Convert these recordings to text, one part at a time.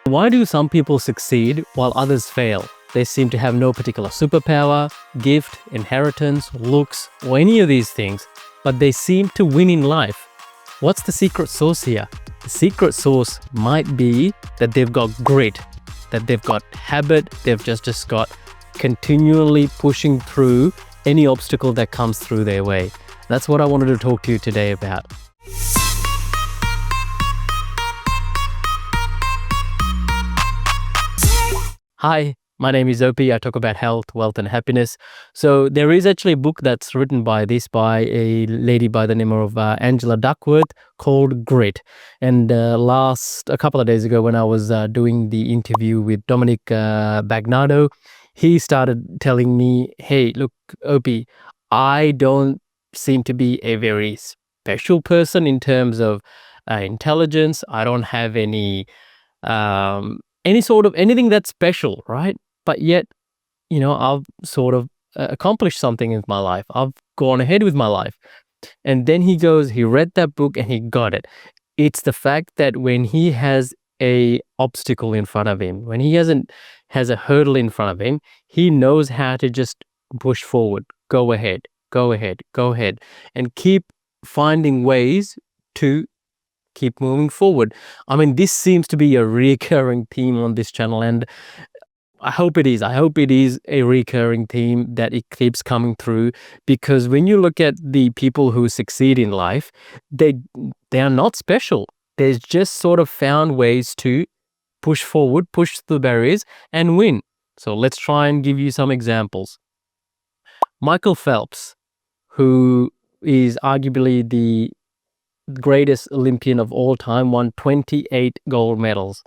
Why do some people succeed while others fail? They seem to have no particular superpower, gift, inheritance, looks, or any of these things, but they seem to win in life. What's the secret sauce here? The secret sauce might be that they've got grit, that they've got habit, they've just got continually pushing through any obstacle that comes through their way. That's what I wanted to talk to you today about. Hi, my name is Opie. I talk about health, wealth, and happiness. So there is actually a book that's written by a lady by the name of Angela Duckworth called Grit. And a couple of days ago when I was doing the interview with Dominic Bagnado, he started telling me, hey, look, Opie, I don't seem to be a very special person in terms of intelligence. I don't have any sort of anything that's special, right? But yet, I've sort of accomplished something in my life. I've gone ahead with my life. And then he read that book and he got it. It's the fact that when he has a obstacle in front of him, when he has a hurdle in front of him, he knows how to just push forward, go ahead, and keep finding ways to keep moving forward. I mean, this seems to be a recurring theme on this channel, and I hope it is. I hope it is a recurring theme that it keeps coming through, because when you look at the people who succeed in life, they are not special. They've just sort of found ways to push forward, push the barriers, and win. So let's try and give you some examples. Michael Phelps, who is arguably the greatest Olympian of all time, won 28 gold medals.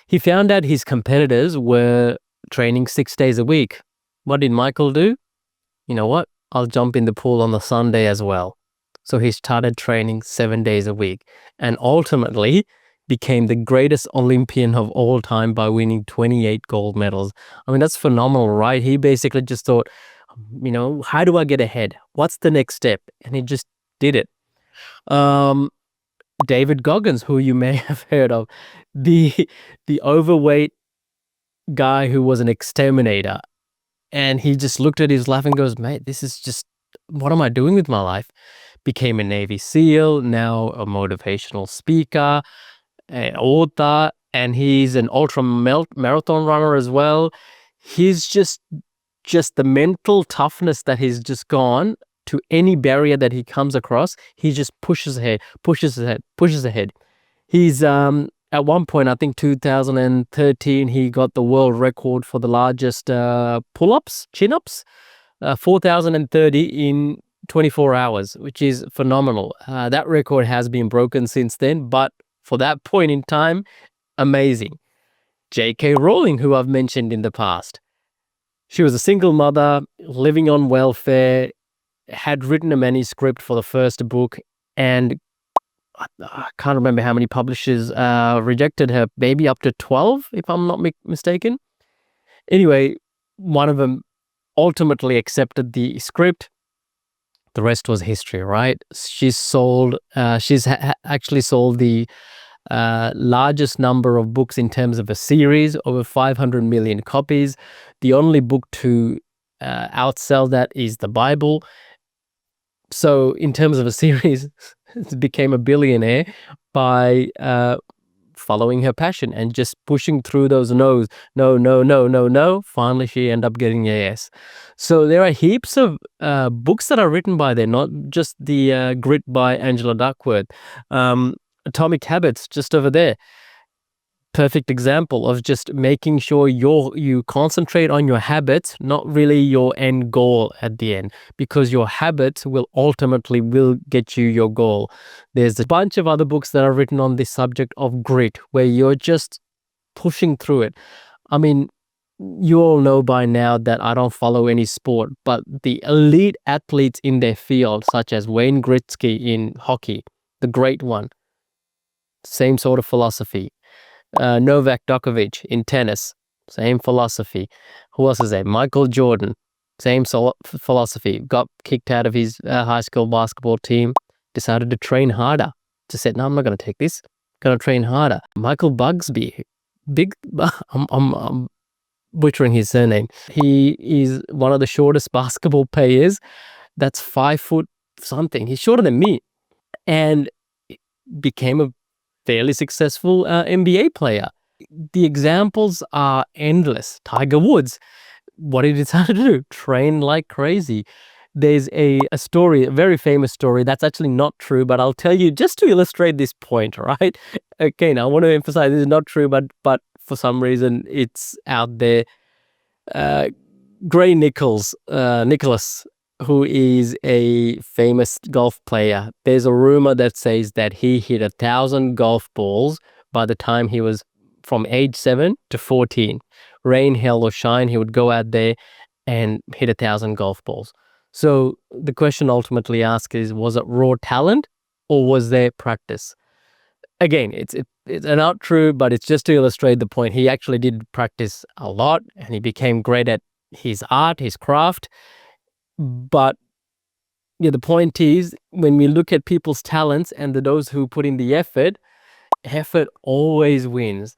He found out his competitors were training 6 days a week. What did Michael do? You know what? I'll jump in the pool on the Sunday as well. So he started training 7 days a week and ultimately became the greatest Olympian of all time by winning 28 gold medals. I mean, that's phenomenal, right? He basically just thought, how do I get ahead? What's the next step? And he just did it. David Goggins, who you may have heard of, the overweight guy who was an exterminator, and he just looked at his life and goes, mate, this is just, what am I doing with my life? Became a Navy SEAL, now a motivational speaker, an author, and he's an ultra marathon runner as well. He's just the mental toughness that he's just gone to any barrier that he comes across, he just pushes ahead. He's at one point, I think 2013, he got the world record for the largest pull-ups, chin-ups, 4,030 in 24 hours, which is phenomenal. That record has been broken since then, but for that point in time, amazing. JK Rowling, who I've mentioned in the past. She was a single mother, living on welfare, had written a manuscript for the first book, and I can't remember how many publishers rejected her, maybe up to 12, if I'm not mistaken. Anyway, one of them ultimately accepted the script. The rest was history, right? She's actually sold the largest number of books in terms of a series, over 500 million copies. The only book to outsell that is the Bible. So in terms of a series, it became a billionaire by following her passion and just pushing through those no's. No. Finally, she ended up getting a yes. So there are heaps of books that are written by them, not just the Grit by Angela Duckworth. Atomic Habits, just over there. Perfect example of just making sure you concentrate on your habits, not really your end goal at the end, because your habits will ultimately get you your goal. There's a bunch of other books that are written on this subject of grit, where you're just pushing through it. I mean, you all know by now that I don't follow any sport, but the elite athletes in their field, such as Wayne Gretzky in hockey, the great one, same sort of philosophy. Novak Djokovic in tennis, same philosophy. Who else is there? Michael Jordan, same philosophy. Got kicked out of his high school basketball team, decided to train harder. Just said, no, I'm not going to take this. Going to train harder. Michael Bugsby, big. I'm butchering his surname. He is one of the shortest basketball players. That's 5 foot something. He's shorter than me, and became a fairly successful NBA player. The examples are endless. Tiger Woods, what did he decide to do? Train like crazy. There's a story, a very famous story that's actually not true, but I'll tell you just to illustrate this point, right? Okay, now I want to emphasize this is not true, but for some reason it's out there. Gray Nicholas, who is a famous golf player, there's a rumor that says that he hit 1,000 golf balls by the time he was from age 7 to 14. Rain, hail, or shine, he would go out there and hit 1,000 golf balls. So the question ultimately asked is, was it raw talent or was there practice? Again, it's not true, but it's just to illustrate the point. He actually did practice a lot and he became great at his art, his craft. But yeah, the point is, when we look at people's talents and those who put in the effort always wins.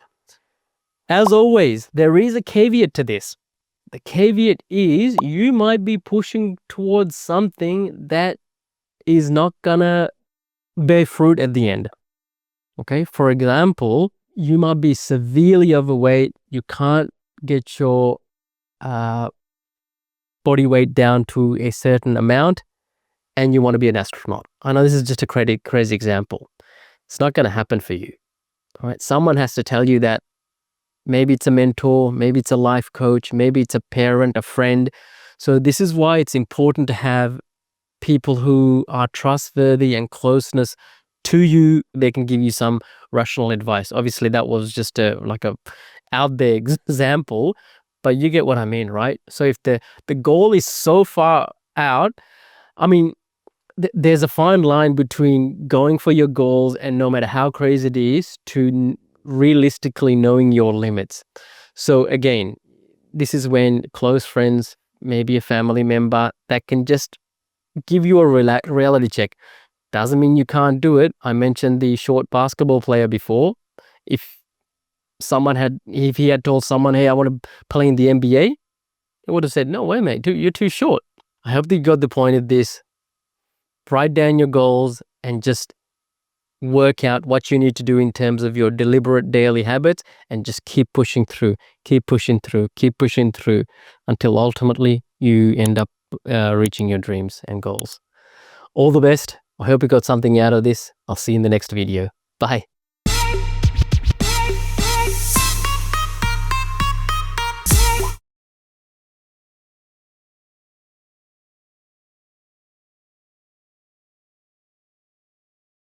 As always, there is a caveat to this. The caveat is you might be pushing towards something that is not gonna bear fruit at the end. Okay, for example, you might be severely overweight. You can't get your body weight down to a certain amount, and you want to be an astronaut. I know this is just a crazy example. It's not going to happen for you. All right, someone has to tell you that. Maybe it's a mentor, maybe it's a life coach, maybe it's a parent, a friend. So this is why it's important to have people who are trustworthy and closeness to you. They can give you some rational advice. Obviously, that was just a out there example, but you get what I mean, right? So if the goal is so far out, I mean, there's a fine line between going for your goals and no matter how crazy it is to realistically knowing your limits. So again, this is when close friends, maybe a family member, that can just give you a reality check. Doesn't mean you can't do it. I mentioned the short basketball player before. If he had told someone, hey, I want to play in the NBA, they would have said, no way, mate, you're too short. I hope that you got the point of this. Write down your goals and just work out what you need to do in terms of your deliberate daily habits and just keep pushing through until ultimately you end up reaching your dreams and goals. All the best. I hope you got something out of this. I'll see you in the next video. Bye.